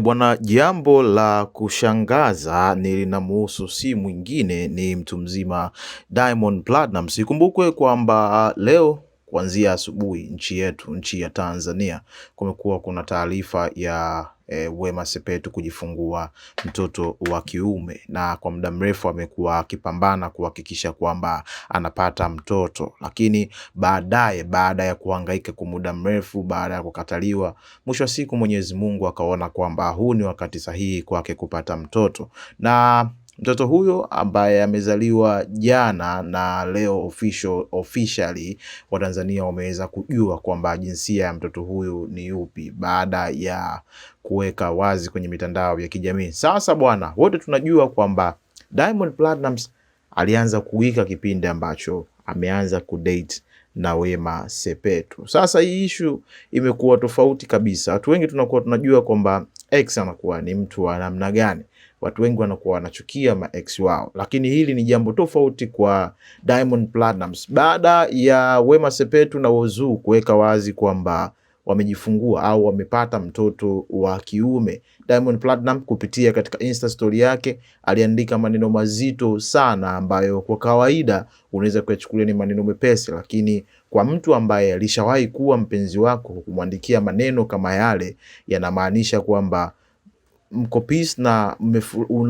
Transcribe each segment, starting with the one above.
Bwana, jambo la kushangaza ni linamhusu si mwingine ni mtu mzima Diamond Platnumz. Ikumbukwe kwamba leo kuanzia asubuhi nchi ya Tanzania kumekuwa kuna taarifa ya Wema Sepetu kujifungua mtoto wa kiume, na kwa muda mrefu amekuwa akipambana kuhakikisha kwamba anapata mtoto, lakini baada ya kuhangaika kwa muda mrefu, baada ya kukataliwa, mwisho wa siku Mwenyezi Mungu akaona kwamba huu ni wakati sahihi kwake kupata mtoto, na mtoto huyo ambaye amezaliwa jana na leo officially Watanzania wameweza kujua kwamba jinsia ya mtoto huyu ni yupi baada ya kuweka wazi kwenye mitandao ya kijamii. Sasa bwana, wote tunajua kwamba Diamond Platnumz alianza kuwika kipindi ambacho ameanza kudate na Wema Sepetu. Sasa hii issue imekuwa tofauti kabisa. Watu wengi tunakuwa tunajua kwamba ex anakuwa ni mtu wa namna gani. Watu wengi wanakuwa wanachukia ma ex wao, lakini hili ni jambo tofauti kwa Diamond Platnumz. Baada ya Wema Sepetu na Whozu kuweka wazi kwamba wamejifungua au wamepata mtoto wa kiume, Diamond Platnumz kupitia katika Insta story yake aliandika maneno mazito sana ambayo kwa kawaida unaweza kuyachukulia ni maneno mepesi, lakini kwa mtu ambaye alishawahi kuwa mpenzi wako kumwandikia maneno kama yale yanamaanisha kwamba mko peace na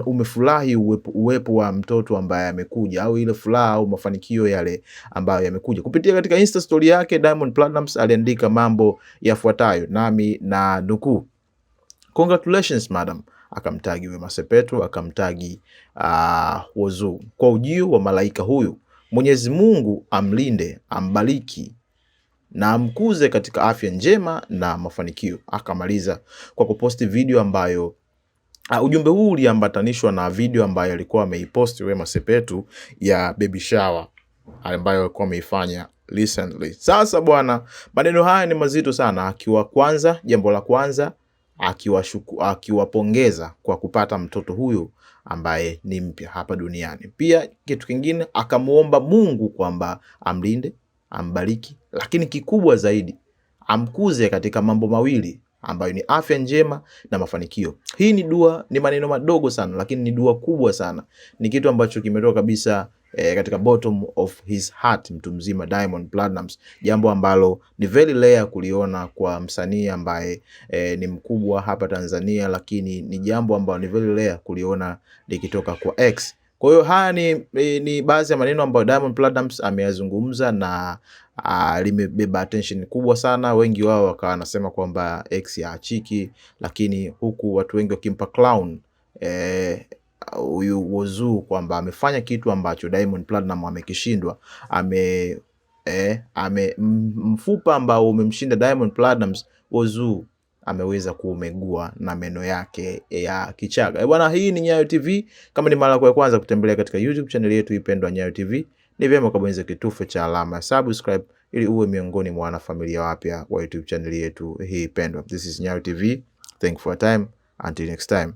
umefurahi uwepo wa mtoto ambaye amekuja, au ile furaha au mafanikio yale ambayo yamekuja. Kupitia katika Insta story yake, Diamond Platnumz aliandika mambo yafuatayo, nami na nukuu: "Congratulations madam," akamtagi Wema Sepetu, akamtagi Whozu, "kwa ujio wa malaika huyu. Mwenyezi Mungu amlinde, ambariki na amkuze katika afya njema na mafanikio." Akamaliza kwa kuposti video ambayo ujumbe huu uliambatanishwa na video ambayo alikuwa ameiposti Wema Sepetu ya baby shower ambayo alikuwa ameifanya recently. Sasa bwana, maneno haya ni mazito sana. Jambo la kwanza akiwapongeza kwa kupata mtoto huyu ambaye ni mpya hapa duniani. Pia kitu kingine akamuomba Mungu kwamba amlinde, ambariki, lakini kikubwa zaidi amkuze katika mambo mawili ambayo ni afya njema na mafanikio. Hii ni dua, ni maneno madogo sana, lakini ni dua kubwa sana. Ni kitu ambacho kimetoka kabisa katika bottom of his heart, mtu mzima Diamond Platnumz, jambo ambalo ni very rare kuliona kwa msanii ambaye ni mkubwa hapa Tanzania, lakini ni jambo ambalo ni very rare kuliona likitoka kwa ex. Kwa hiyo haya ni baadhi ya maneno ambayo Diamond Platnumz ameyazungumza na limebeba attention kubwa sana. Wengi wao wakawa wanasema kwamba ex haachiki, lakini huku watu wengi wakimpa clown huyu Whozu kwamba amefanya kitu ambacho Diamond Platnumz amekishindwa. Mfupa ambao umemshinda Diamond Platnumz, Whozu ameweza kuumegua na meno yake ya kichaga. Bwana, hii ni Nyayo TV. Kama ni mara yako ya kwanza kutembelea katika YouTube channel yetu ipendwa Nyayo TV, ni vyema kubonyeza kitufe cha alama ya subscribe ili uwe miongoni mwa wanafamilia wapya wa YouTube channel yetu hii pendwa. This is Nyayo TV. Thank you for your time. Until next time.